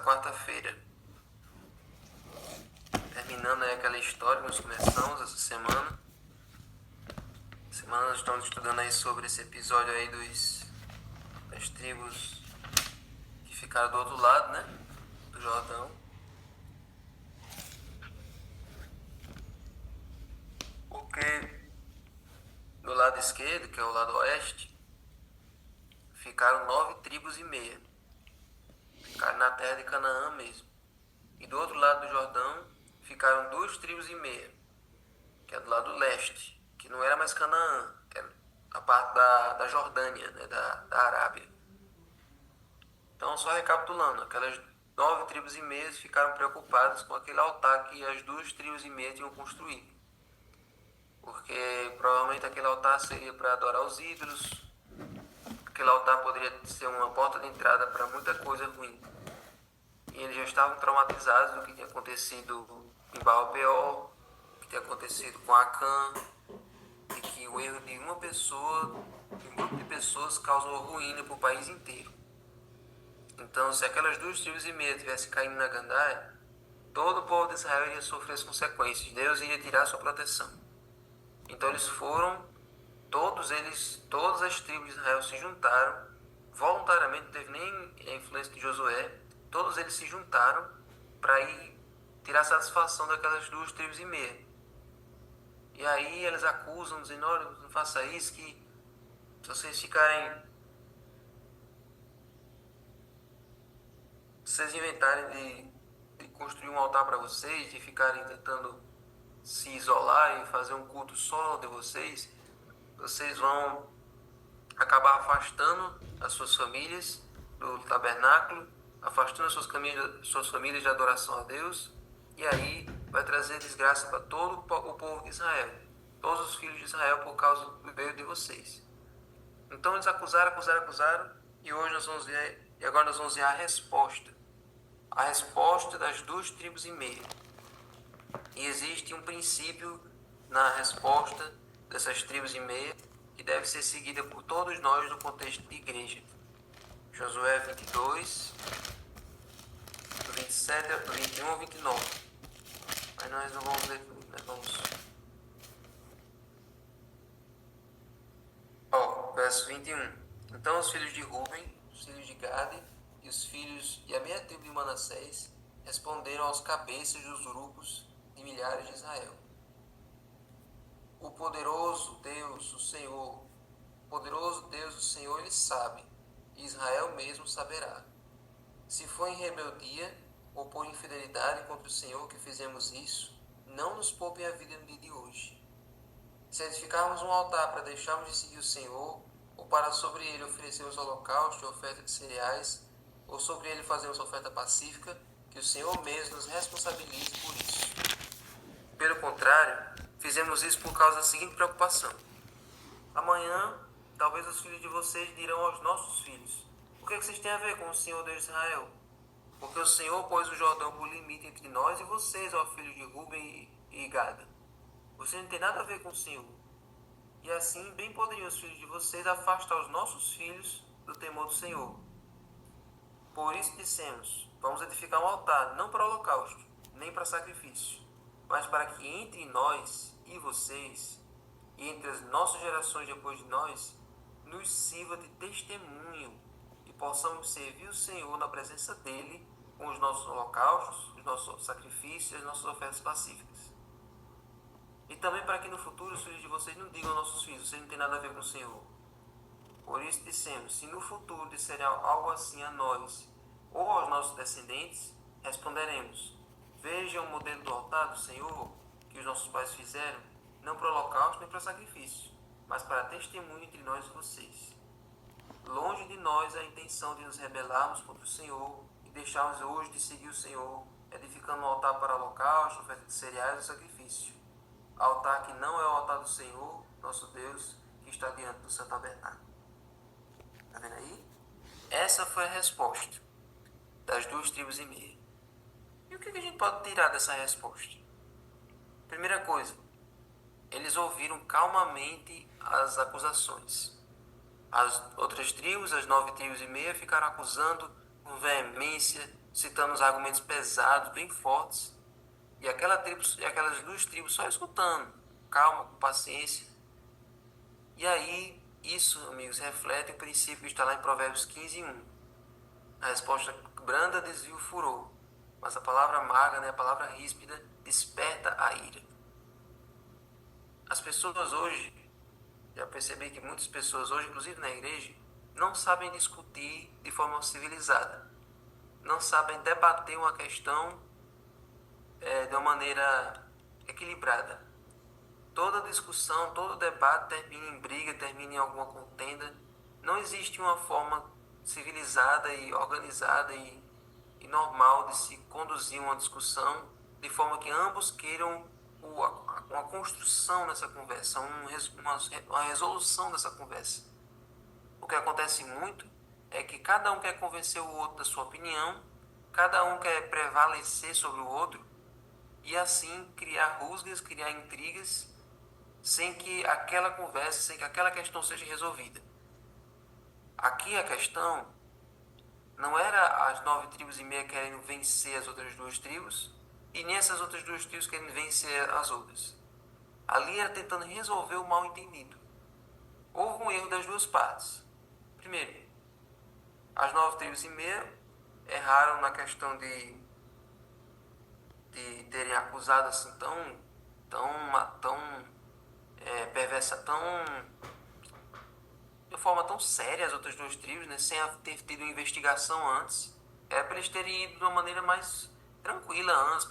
quarta-feira. Terminando aí aquela história que nós começamos essa semana. Nós estamos estudando aí sobre esse episódio aí das tribos que ficaram do outro lado, né? Do Jordão. Porque do lado esquerdo, que é o lado oeste, ficaram 9 tribos e meia. Ficaram na terra de Canaã mesmo. E do outro lado do Jordão ficaram 2 tribos e meia, que é do lado leste, que não era mais Canaã, era a parte da Jordânia, né, da Arábia. Então, só recapitulando, aquelas 9 tribos e meia ficaram preocupadas com aquele altar que as 2 tribos e meia tinham construído. Porque provavelmente aquele altar seria para adorar os ídolos, aquele altar poderia ser uma porta de entrada para muita coisa ruim. E eles já estavam traumatizados do que tinha acontecido em Baal-Peor, o que tinha acontecido com Acã, e que o erro de uma pessoa, de um grupo de pessoas, causou ruína para o país inteiro. Então, se aquelas 2 tribos e meia tivessem caído na gandaia, todo o povo de Israel iria sofrer as consequências. Deus iria tirar sua proteção. Então eles foram, todas as tribos de Israel se juntaram, voluntariamente, não teve nem a influência de Josué, todos eles se juntaram para ir tirar satisfação daquelas 2 tribos e meia. E aí eles acusam, dizendo, olha, não faça isso, que se vocês inventarem de construir um altar para vocês, de ficarem tentando se isolar e fazer um culto só de vocês vão acabar afastando as suas famílias do tabernáculo, afastando as suas famílias de adoração a Deus, e aí vai trazer desgraça para todo o povo de Israel, todos os filhos de Israel, por causa do erro de vocês. Então eles acusaram, e agora nós vamos ver a resposta das 2 tribos e meia. E existe um princípio na resposta dessas tribos e meia que deve ser seguida por todos nós no contexto de igreja. Josué 22, do 27, do 21 ao 29. Mas nós não vamos ler tudo, né? Verso 21. Então os filhos de Ruben, os filhos de Gade e a meia tribo de Manassés responderam aos cabeças dos grupos de milhares de Israel. O poderoso Deus, o Senhor, ele sabe, e Israel mesmo saberá. Se foi em rebeldia ou por infidelidade contra o Senhor que fizemos isso, não nos poupem a vida no dia de hoje. Se edificarmos um altar para deixarmos de seguir o Senhor, ou para sobre ele oferecermos holocausto e oferta de cereais, ou sobre ele fazermos oferta pacífica, que o Senhor mesmo nos responsabilize por isso. Pelo contrário, fizemos isso por causa da seguinte preocupação. Amanhã, talvez os filhos de vocês dirão aos nossos filhos, o que vocês têm a ver com o Senhor Deus de Israel? Porque o Senhor pôs o Jordão por limite entre nós e vocês, ó filhos de Ruben e Gada. Vocês não têm nada a ver com o Senhor. E assim, bem poderiam os filhos de vocês afastar os nossos filhos do temor do Senhor. Por isso dissemos, vamos edificar um altar, não para holocausto, nem para sacrifício, mas para que entre nós e vocês, e entre as nossas gerações depois de nós, nos sirva de testemunho e possamos servir o Senhor na presença dele com os nossos holocaustos, os nossos sacrifícios e as nossas ofertas pacíficas. E também para que no futuro os filhos de vocês não digam aos nossos filhos, vocês não têm nada a ver com o Senhor. Por isso dissemos, se no futuro disserem algo assim a nós ou aos nossos descendentes, responderemos, vejam o modelo do altar do Senhor que os nossos pais fizeram, não para holocausto nem para sacrifício, mas para testemunho entre nós e vocês. Longe de nós a intenção de nos rebelarmos contra o Senhor e deixarmos hoje de seguir o Senhor, edificando um altar para holocausto, oferta de cereais e sacrifício. Altar que não é o altar do Senhor, nosso Deus, que está diante do seu tabernáculo. Está vendo aí? Essa foi a resposta das 2 tribos e meia. E o que a gente pode tirar dessa resposta? Primeira coisa, eles ouviram calmamente as acusações. As outras tribos, as 9 tribos e meia, ficaram acusando com veemência, citando os argumentos pesados, bem fortes, e aquelas duas tribos só escutando, calma, com paciência. E aí, isso, amigos, reflete o princípio que está lá em Provérbios 15:1. A resposta branda desvia o furor, mas a palavra amarga, a palavra ríspida, desperta a ira. As pessoas hoje, já percebi que muitas pessoas hoje, inclusive na igreja, não sabem discutir de forma civilizada. Não sabem debater uma questão de uma maneira equilibrada. Toda discussão, todo debate termina em briga, termina em alguma contenda. Não existe uma forma civilizada e organizada e normal de se conduzir uma discussão de forma que ambos queiram uma construção nessa conversa, uma resolução dessa conversa. O que acontece muito é que cada um quer convencer o outro da sua opinião, cada um quer prevalecer sobre o outro e assim criar rusgas, criar intrigas, sem que aquela conversa, sem que aquela questão seja resolvida. Aqui a questão não era as 9,5 tribos querendo vencer as outras 2 tribos, e nem essas outras 2 tribos querendo vencer as outras. Ali era tentando resolver o mal entendido. Houve um erro das duas partes. Primeiro, as 9,5 tribos erraram na questão de terem acusado assim perversa, de forma tão séria as outras 2 tribos, né, sem ter tido uma investigação antes. Era para eles terem ido de uma maneira mais tranquila antes,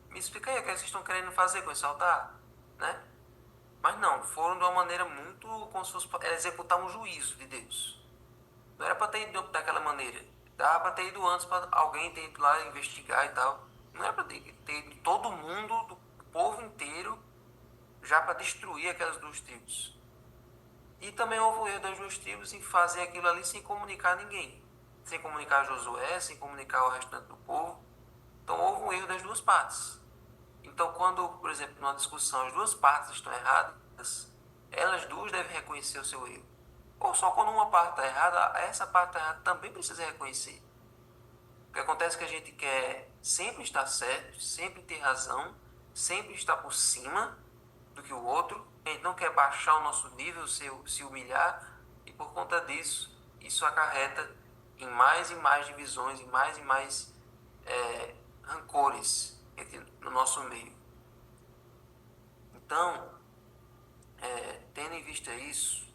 me explica aí o que vocês estão querendo fazer com esse altar, né? Mas não, foram de uma maneira muito como se fosse executar um juízo de Deus. Não era para ter ido daquela maneira. Dava para ter ido antes, para alguém ter ido lá investigar e tal. Não era para ter ido todo mundo, do povo inteiro, já para destruir aquelas 2 tribos. E também houve o erro das 2 tribos em fazer aquilo ali sem comunicar ninguém. Sem comunicar Josué, sem comunicar o restante do povo. Então houve um erro das duas partes. Então quando, por exemplo, numa discussão as duas partes estão erradas, elas duas devem reconhecer o seu erro. Ou só quando uma parte está errada, essa parte errada também precisa reconhecer. O que acontece é que a gente quer sempre estar certo, sempre ter razão, sempre estar por cima do que o outro. A gente não quer baixar o nosso nível, se humilhar, e por conta disso, isso acarreta em mais e mais divisões, em mais rancores no nosso meio. Então, tendo em vista isso,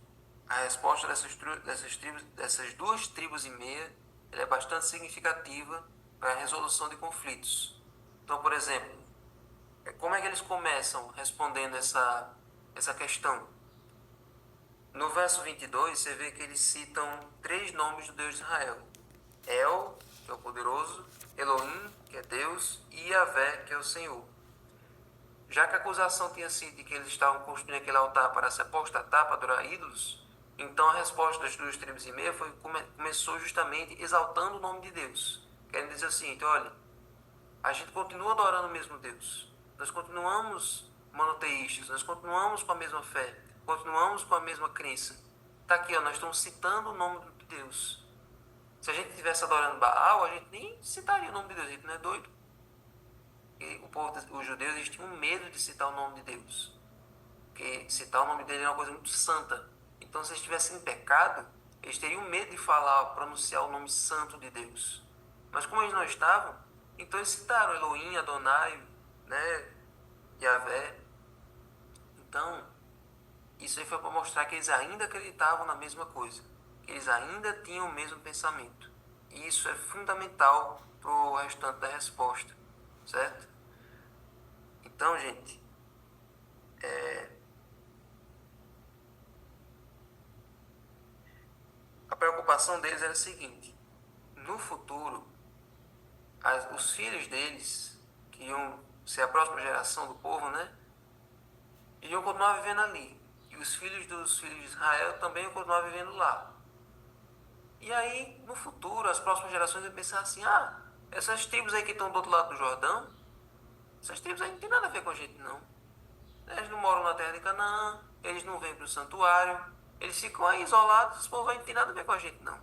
a resposta dessas 2,5 tribos ela é bastante significativa para a resolução de conflitos. Então, por exemplo, como é que eles começam respondendo essa questão? No verso 22, você vê que eles citam 3 nomes do Deus de Israel. El, que é o poderoso, Elohim, que é Deus, e Yahvé, que é o Senhor. Já que a acusação tinha sido de que eles estavam construindo aquele altar para se apostatar, para adorar ídolos, então a resposta das 2,5 tribos começou justamente exaltando o nome de Deus. Querendo dizer assim, então, olha, a gente continua adorando o mesmo Deus. Nós continuamos monoteístas, nós continuamos com a mesma fé, continuamos com a mesma crença. Está aqui, nós estamos citando o nome de Deus. Se a gente estivesse adorando Baal, a gente nem citaria o nome de Deus, a gente não é doido. E os judeus eles tinham medo de citar o nome de Deus. Porque citar o nome dele é uma coisa muito santa. Então, se eles estivessem em pecado, eles teriam medo de pronunciar o nome santo de Deus. Mas como eles não estavam, então eles citaram Elohim, Adonai, né, Yahvé. Então, isso aí foi para mostrar que eles ainda acreditavam na mesma coisa. Que eles ainda tinham o mesmo pensamento. E isso é fundamental para o restante da resposta. Certo? Então, gente, a preocupação deles era a seguinte: no futuro, os filhos deles, que iam ser a próxima geração do povo, né, iriam continuar vivendo ali. E os filhos dos filhos de Israel também iam continuar vivendo lá. E aí, no futuro, as próximas gerações iam pensar assim: essas tribos aí que estão do outro lado do Jordão, essas tribos aí não tem nada a ver com a gente, não. Eles não moram na terra de Canaã, eles não vêm para o santuário, eles ficam aí isolados, esse povo aí não tem nada a ver com a gente, não.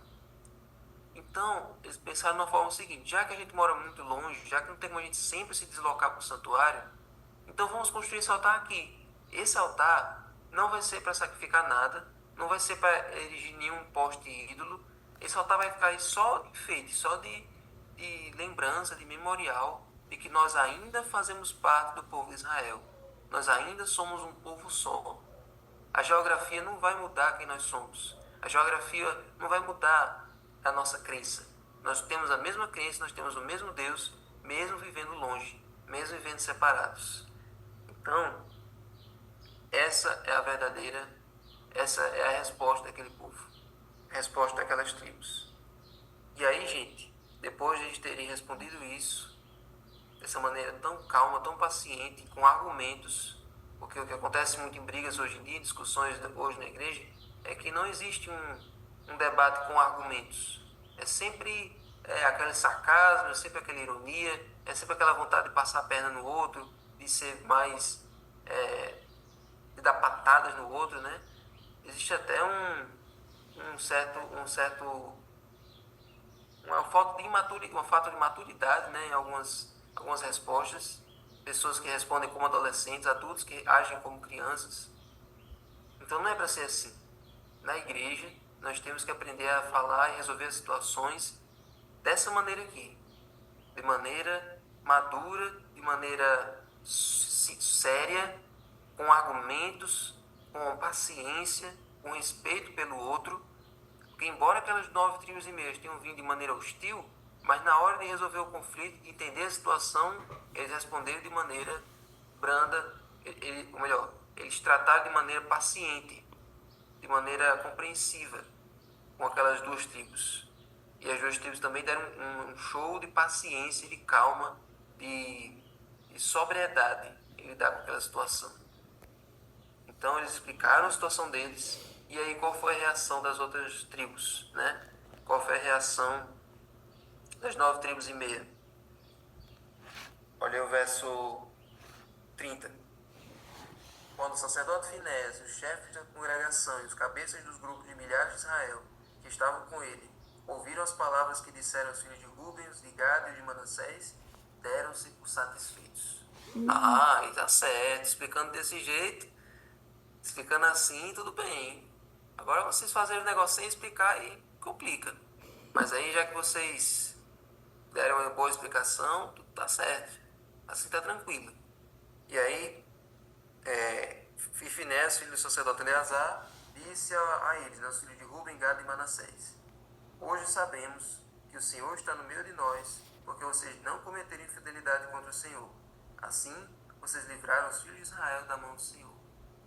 Então, eles pensaram na forma seguinte: já que a gente mora muito longe, já que não tem como a gente sempre se deslocar para o santuário, então vamos construir esse altar aqui. Esse altar não vai ser para sacrificar nada, não vai ser para erigir nenhum poste ídolo. Esse altar vai ficar aí só de enfeite, só de lembrança, de memorial, de que nós ainda fazemos parte do povo de Israel. Nós ainda somos um povo só. A geografia não vai mudar quem nós somos. A geografia não vai mudar a nossa crença. Nós temos a mesma crença, nós temos o mesmo Deus, mesmo vivendo longe, mesmo vivendo separados. Então, essa é a verdadeira, essa é a resposta daquele povo, a resposta daquelas tribos. E aí, gente, depois de eles terem respondido isso, dessa maneira tão calma, tão paciente, com argumentos, porque o que acontece muito em brigas hoje em dia, em discussões hoje na igreja, é que não existe um debate com argumentos. É sempre aquele sarcasmo, é sempre aquela ironia, é sempre aquela vontade de passar a perna no outro, de ser mais, de dar patadas no outro, né? Existe até uma falta de maturidade, né, em algumas respostas. Pessoas que respondem como adolescentes, adultos que agem como crianças. Então não é para ser assim. Na igreja, nós temos que aprender a falar e resolver as situações dessa maneira aqui. De maneira madura, de maneira séria, com argumentos, com paciência, com respeito pelo outro. Porque embora aquelas 9,5 tribos tenham vindo de maneira hostil, mas na hora de resolver o conflito, de entender a situação, eles responderam de maneira branda, ou melhor, eles trataram de maneira paciente, de maneira compreensiva com aquelas 2 tribos. E as 2 tribos também deram um show de paciência, de calma, de sobriedade em lidar com aquela situação. Então eles explicaram a situação deles. E aí qual foi a reação das outras tribos, né? Qual foi a reação das 9,5 tribos? Olha o verso 30. Quando o sacerdote Finés, os chefes da congregação e os cabeças dos grupos de milhares de Israel que estavam com ele, ouviram as palavras que disseram os filhos de Rubem, de Gad e de Manassés, deram-se por satisfeitos. Ah, tá certo, explicando desse jeito, explicando assim, tudo bem. Agora vocês fazem o negócio sem explicar e complica. Mas aí, já que vocês deram uma boa explicação, tudo tá certo. Assim tá tranquilo. E aí, Finés, filho do sacerdote Eleazar, disse a eles, né, os filhos de Rubem, Gad e Manassés: hoje sabemos que o Senhor está no meio de nós, porque vocês não cometeram infidelidade contra o Senhor. Assim, vocês livraram os filhos de Israel da mão do Senhor.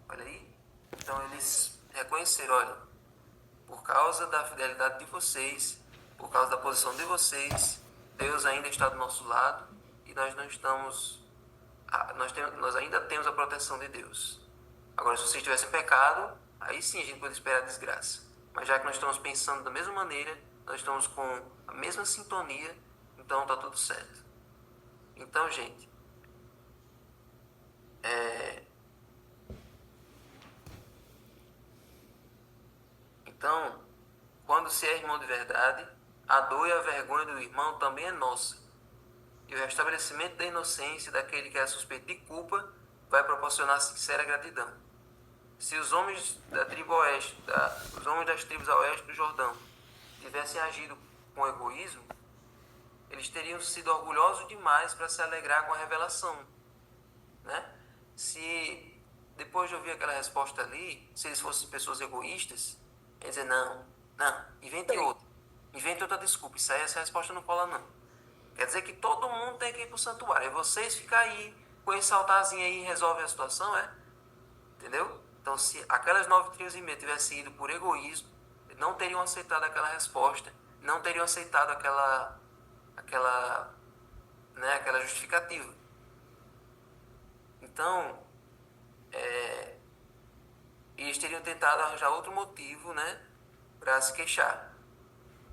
Olha aí. Então eles reconheceram, olha, por causa da fidelidade de vocês, por causa da posição de vocês, Deus ainda está do nosso lado e nós não estamos, nós ainda temos a proteção de Deus. Agora, se vocês tivessem pecado, aí sim a gente pode esperar desgraça. Mas já que nós estamos pensando da mesma maneira, nós estamos com a mesma sintonia, então está tudo certo. Então, gente, então, quando se é irmão de verdade, a dor e a vergonha do irmão também é nossa. E o restabelecimento da inocência daquele que é suspeito de culpa vai proporcionar sincera gratidão. Se os homens da tribo oeste, os homens das tribos a oeste do Jordão, tivessem agido com egoísmo, eles teriam sido orgulhosos demais para se alegrar com a revelação, né? Se depois de ouvir aquela resposta ali, se eles fossem pessoas egoístas, eles dizer não, invente outra desculpa, isso aí, essa resposta não cola não. Quer dizer que todo mundo tem que ir pro santuário, e vocês ficam aí com esse altarzinho aí e resolvem a situação, entendeu? Então, se aquelas 9,5 tribos tivessem ido por egoísmo, não teriam aceitado aquela resposta, não teriam aceitado aquela justificativa. Então, eles teriam tentado arranjar outro motivo, né, para se queixar.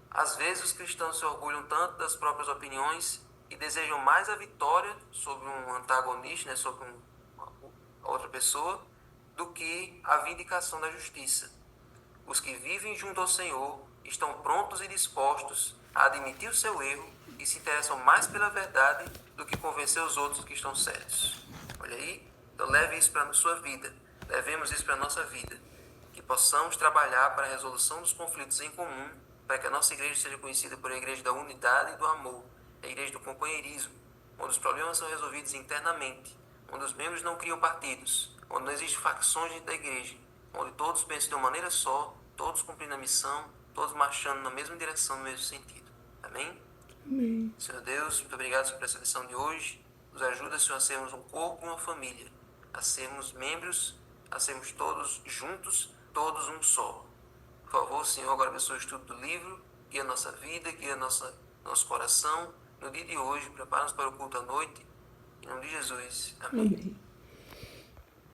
Às vezes, os cristãos se orgulham tanto das próprias opiniões e desejam mais a vitória sobre um antagonista, né, sobre outra pessoa, do que a vindicação da justiça. Os que vivem junto ao Senhor estão prontos e dispostos a admitir o seu erro e se interessam mais pela verdade do que convencer os outros que estão certos. Olha aí, então leve isso para a sua vida, levemos isso para a nossa vida, que possamos trabalhar para a resolução dos conflitos em comum, para que a nossa igreja seja conhecida por a igreja da unidade e do amor, a igreja do companheirismo, onde os problemas são resolvidos internamente, onde os membros não criam partidos, onde não existem facções dentro da igreja, onde todos pensam de uma maneira só, todos cumprindo a missão, todos marchando na mesma direção, no mesmo sentido. Amém? Amém. Senhor Deus, muito obrigado por essa lição de hoje. Nos ajuda, Senhor, a sermos um corpo e uma família, a sermos membros, a sermos todos juntos, todos um só. Por favor, Senhor, agora abençoe o estudo do livro, guia a nossa vida, guia nosso coração. No dia de hoje, prepara-nos para o culto à noite. Em nome de Jesus. Amém. Amém.